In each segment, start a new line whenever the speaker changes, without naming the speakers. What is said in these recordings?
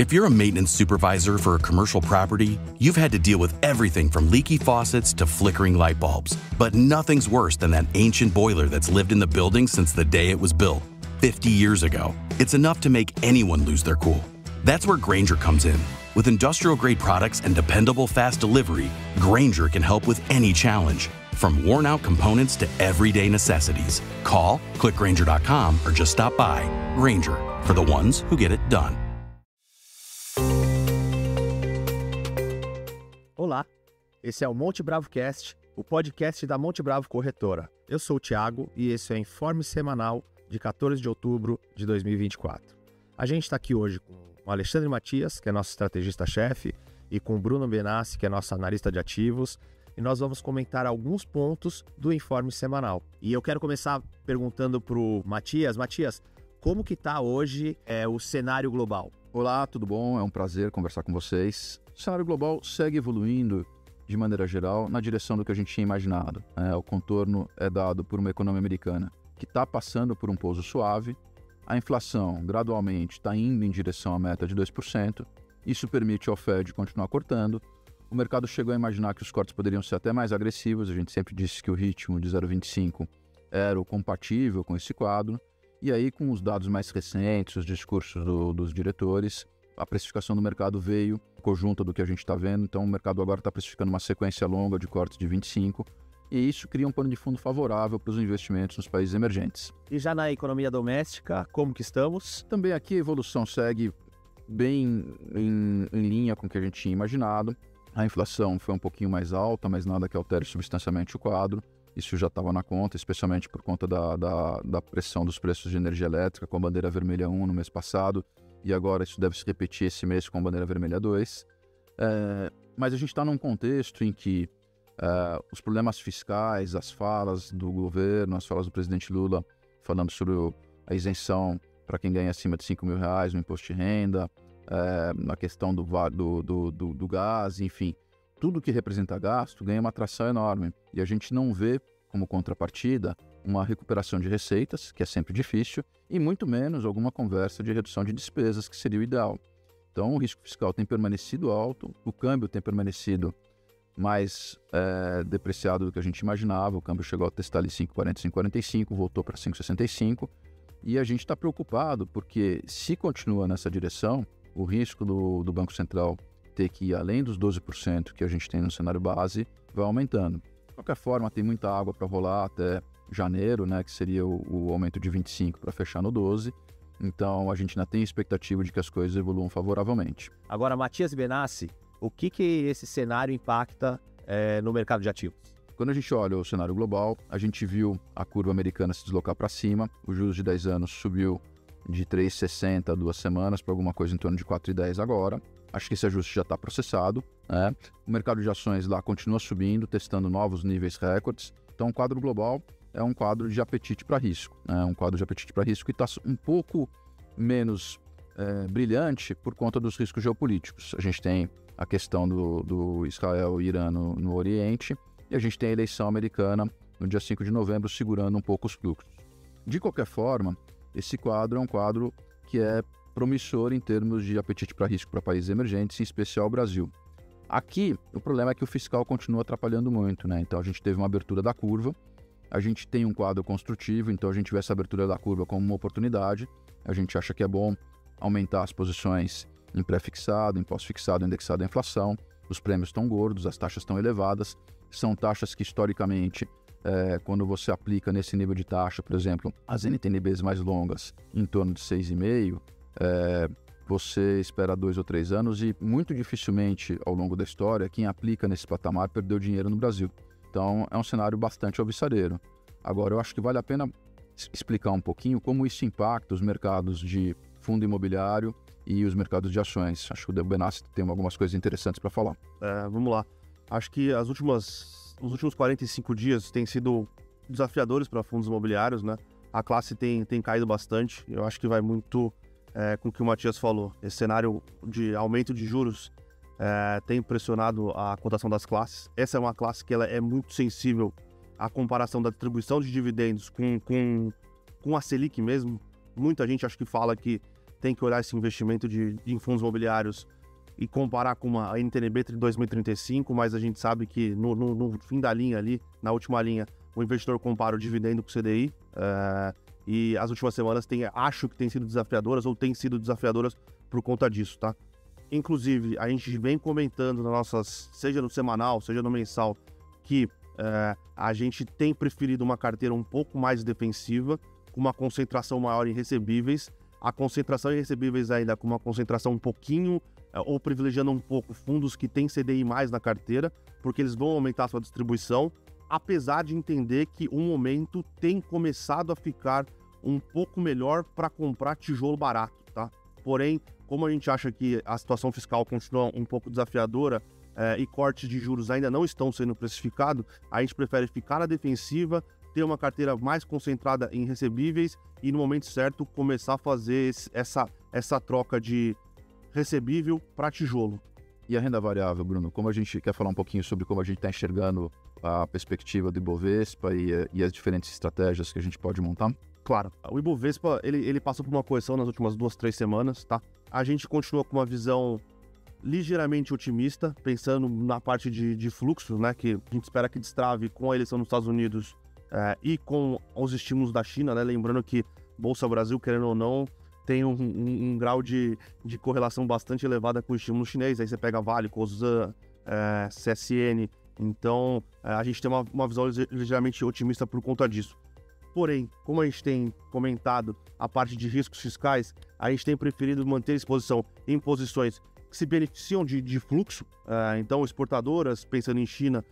If you're a maintenance supervisor for a commercial property, you've had to deal with everything from leaky faucets to flickering light bulbs. But nothing's worse than that ancient boiler that's lived in the building since the day it was built, 50 years ago. It's enough to make anyone lose their cool. That's where Grainger comes in. With industrial-grade products and dependable fast delivery, Grainger can help with any challenge, from worn-out components to everyday necessities. Call, click Grainger.com, or just stop by. Grainger, for the ones who get it done.
Olá, esse é o Monte Bravo Cast, o podcast da Monte Bravo Corretora. Eu sou o Thiago e esse é o Informe Semanal de 14 de outubro de 2024. A gente está aqui hoje com o Alexandre Matias, que é nosso estrategista-chefe, e com o Bruno Benassi, que é nosso analista de ativos, e nós vamos comentar alguns pontos do Informe Semanal. E eu quero começar perguntando para o Matias. Matias, como que está hoje o cenário global?
Olá, tudo bom? É um prazer conversar com vocês. O cenário global segue evoluindo, de maneira geral, na direção do que a gente tinha imaginado. O contorno é dado por uma economia americana que está passando por um pouso suave. A inflação, gradualmente, está indo em direção à meta de 2%. Isso permite ao Fed continuar cortando. O mercado chegou a imaginar que os cortes poderiam ser até mais agressivos. A gente sempre disse que o ritmo de 0,25 era o compatível com esse quadro. E aí, com os dados mais recentes, os discursos dos diretores, a precificação do mercado veio conjunta do que a gente está vendo. Então, o mercado agora está precificando uma sequência longa de cortes de 25. E isso cria um pano de fundo favorável para os investimentos nos países emergentes.
E já na economia doméstica, como que estamos?
Também aqui a evolução segue bem em linha com o que a gente tinha imaginado. A inflação foi um pouquinho mais alta, mas nada que altere substancialmente o quadro. Isso já estava na conta, especialmente por conta da pressão dos preços de energia elétrica com a bandeira vermelha 1 no mês passado. E agora isso deve se repetir esse mês com a bandeira vermelha 2. Mas a gente está num contexto em que os problemas fiscais, as falas do governo, as falas do presidente Lula falando sobre a isenção para quem ganha acima de R$5 mil no imposto de renda, na questão do gás, enfim, tudo que representa gasto ganha uma atração enorme. E a gente não vê como contrapartida uma recuperação de receitas, que é sempre difícil, e muito menos alguma conversa de redução de despesas, que seria o ideal. Então o risco fiscal tem permanecido alto, o câmbio tem permanecido mais depreciado do que a gente imaginava. O câmbio chegou a testar ali 5,40, 5,45, voltou para 5,65, e a gente está preocupado porque, se continua nessa direção, o risco do Banco Central ter que ir além dos 12% que a gente tem no cenário base vai aumentando. De qualquer forma, tem muita água para rolar até janeiro, né, que seria o aumento de 25 para fechar no 12%. Então, a gente ainda tem expectativa de que as coisas evoluam favoravelmente.
Agora, Matias Benassi, o que esse cenário impacta no mercado de ativos?
Quando a gente olha o cenário global, a gente viu a curva americana se deslocar para cima, o juros de 10 anos subiu de 3,60 a 2 semanas para alguma coisa em torno de 4,10 agora. Acho que esse ajuste já está processado, né? O mercado de ações lá continua subindo, testando novos níveis recordes. Então, o quadro global é um quadro de apetite para risco, né? Um quadro de apetite para risco que está um pouco menos brilhante por conta dos riscos geopolíticos. A gente tem a questão do Israel e Irã no Oriente, e a gente tem a eleição americana no dia 5 de novembro, segurando um pouco os fluxos. De qualquer forma, esse quadro é um quadro que é promissor em termos de apetite para risco para países emergentes, em especial o Brasil. Aqui, o problema é que o fiscal continua atrapalhando muito, né? Então, a gente teve uma abertura da curva, a gente tem um quadro construtivo, então a gente vê essa abertura da curva como uma oportunidade. A gente acha que é bom aumentar as posições em pré-fixado, em pós-fixado, indexado à inflação. Os prêmios estão gordos, as taxas estão elevadas. São taxas que, historicamente, quando você aplica nesse nível de taxa, por exemplo, as NTNBs mais longas, em torno de 6,5%, você espera 2 ou 3 anos e, muito dificilmente, ao longo da história, quem aplica nesse patamar perdeu dinheiro no Brasil. Então, é um cenário bastante alvissareiro. Agora, eu acho que vale a pena explicar um pouquinho como isso impacta os mercados de fundo imobiliário e os mercados de ações. Acho que o Benassi tem algumas coisas interessantes para falar.
Vamos lá. Acho que os últimos 45 dias têm sido desafiadores para fundos imobiliários, né? A classe tem caído bastante. Eu acho que vai muito com o que o Matias falou. Esse cenário de aumento de juros tem pressionado a cotação das classes. Essa é uma classe que ela é muito sensível à comparação da distribuição de dividendos com a Selic mesmo. Muita gente acho que fala que tem que olhar esse investimento em fundos imobiliários e comparar com uma NTN-B de 2035, mas a gente sabe que no fim da linha ali, na última linha, o investidor compara o dividendo com o CDI, e as últimas semanas acho que têm sido desafiadoras ou têm sido desafiadoras por conta disso, tá? Inclusive, a gente vem comentando nas nossas, seja no semanal, seja no mensal, que a gente tem preferido uma carteira um pouco mais defensiva, com uma concentração maior em recebíveis. A concentração em recebíveis ainda com uma concentração um pouquinho, ou privilegiando um pouco fundos que têm CDI mais na carteira, porque eles vão aumentar a sua distribuição, apesar de entender que o momento tem começado a ficar um pouco melhor para comprar tijolo barato, tá? Porém, como a gente acha que a situação fiscal continua um pouco desafiadora e cortes de juros ainda não estão sendo precificados, a gente prefere ficar na defensiva, ter uma carteira mais concentrada em recebíveis e no momento certo começar a fazer essa troca de recebível para tijolo.
E a renda variável, Bruno? Como a gente quer falar um pouquinho sobre como a gente está enxergando a perspectiva do Ibovespa e as diferentes estratégias que a gente pode montar?
Claro, o Ibovespa ele passou por uma correção nas últimas 2-3 semanas, tá? A gente continua com uma visão ligeiramente otimista, pensando na parte de fluxo, né? Que a gente espera que destrave com a eleição nos Estados Unidos e com os estímulos da China, né? Lembrando que Bolsa Brasil, querendo ou não, tem um grau de correlação bastante elevada com o estímulo chinês. Aí você pega Vale, Cosan, CSN. Então, a gente tem uma visão ligeiramente otimista por conta disso. Porém, como a gente tem comentado a parte de riscos fiscais, a gente tem preferido manter exposição em posições que se beneficiam de fluxo. Então, exportadoras, pensando em China,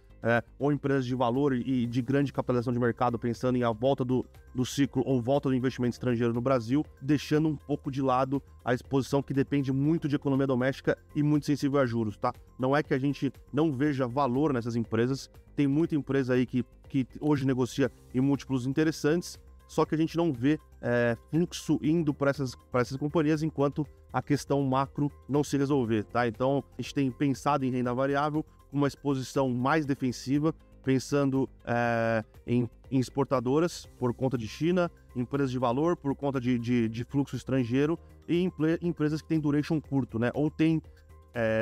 ou empresas de valor e de grande capitalização de mercado, pensando em a volta do ciclo ou volta do investimento estrangeiro no Brasil, deixando um pouco de lado a exposição que depende muito de economia doméstica e muito sensível a juros, tá? Não é que a gente não veja valor nessas empresas, tem muita empresa aí que hoje negocia em múltiplos interessantes, só que a gente não vê fluxo indo para essas companhias enquanto a questão macro não se resolver, tá? Então, a gente tem pensado em renda variável com uma exposição mais defensiva, pensando em exportadoras por conta de China, empresas de valor por conta de fluxo estrangeiro e empresas que têm duration curto, né? Ou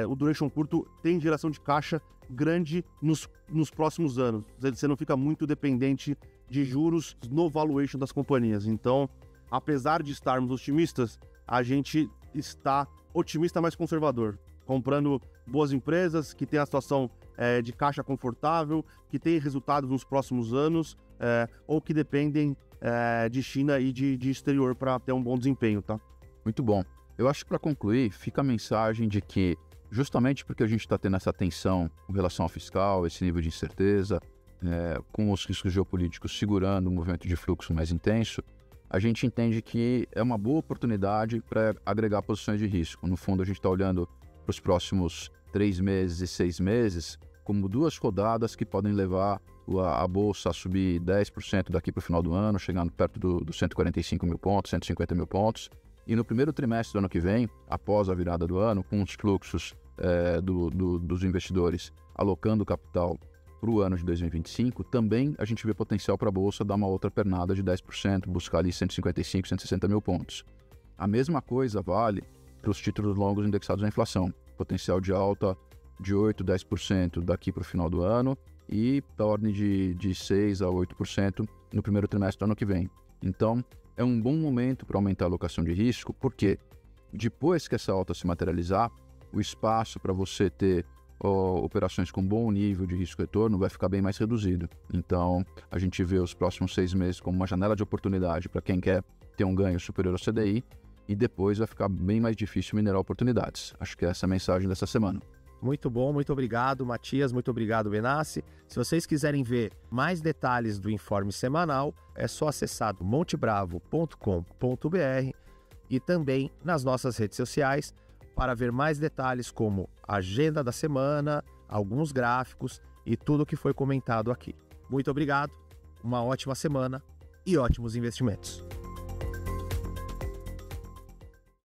o duration curto tem geração de caixa grande nos próximos anos. Você não fica muito dependente de juros no valuation das companhias. Então, apesar de estarmos otimistas, a gente está otimista, mas conservador, comprando boas empresas que têm a situação de caixa confortável, que têm resultados nos próximos anos, ou que dependem de China e de exterior para ter um bom desempenho, tá?
Muito bom. Eu acho que para concluir, fica a mensagem de que, justamente porque a gente está tendo essa tensão com relação ao fiscal, esse nível de incerteza, com os riscos geopolíticos segurando um movimento de fluxo mais intenso, a gente entende que é uma boa oportunidade para agregar posições de risco. No fundo, a gente está olhando para os próximos 3 meses e 6 meses como 2 rodadas que podem levar a Bolsa a subir 10% daqui para o final do ano, chegando perto dos 145 mil pontos, 150 mil pontos. E no primeiro trimestre do ano que vem, após a virada do ano, com os fluxos dos investidores alocando capital para o ano de 2025, também a gente vê potencial para a Bolsa dar uma outra pernada de 10%, buscar ali 155, 160 mil pontos. A mesma coisa vale para os títulos longos indexados à inflação. Potencial de alta de 8%, 10% daqui para o final do ano e da ordem de 6% a 8% no primeiro trimestre do ano que vem. Então, é um bom momento para aumentar a alocação de risco, porque depois que essa alta se materializar, o espaço para você ter operações com bom nível de risco-retorno vai ficar bem mais reduzido. Então, a gente vê os próximos 6 meses como uma janela de oportunidade para quem quer ter um ganho superior ao CDI e depois vai ficar bem mais difícil minerar oportunidades. Acho que essa é a mensagem dessa semana.
Muito bom, muito obrigado, Matias, muito obrigado, Benassi. Se vocês quiserem ver mais detalhes do informe semanal, é só acessar montebravo.com.br e também nas nossas redes sociais para ver mais detalhes como a agenda da semana, alguns gráficos e tudo o que foi comentado aqui. Muito obrigado, uma ótima semana e ótimos investimentos.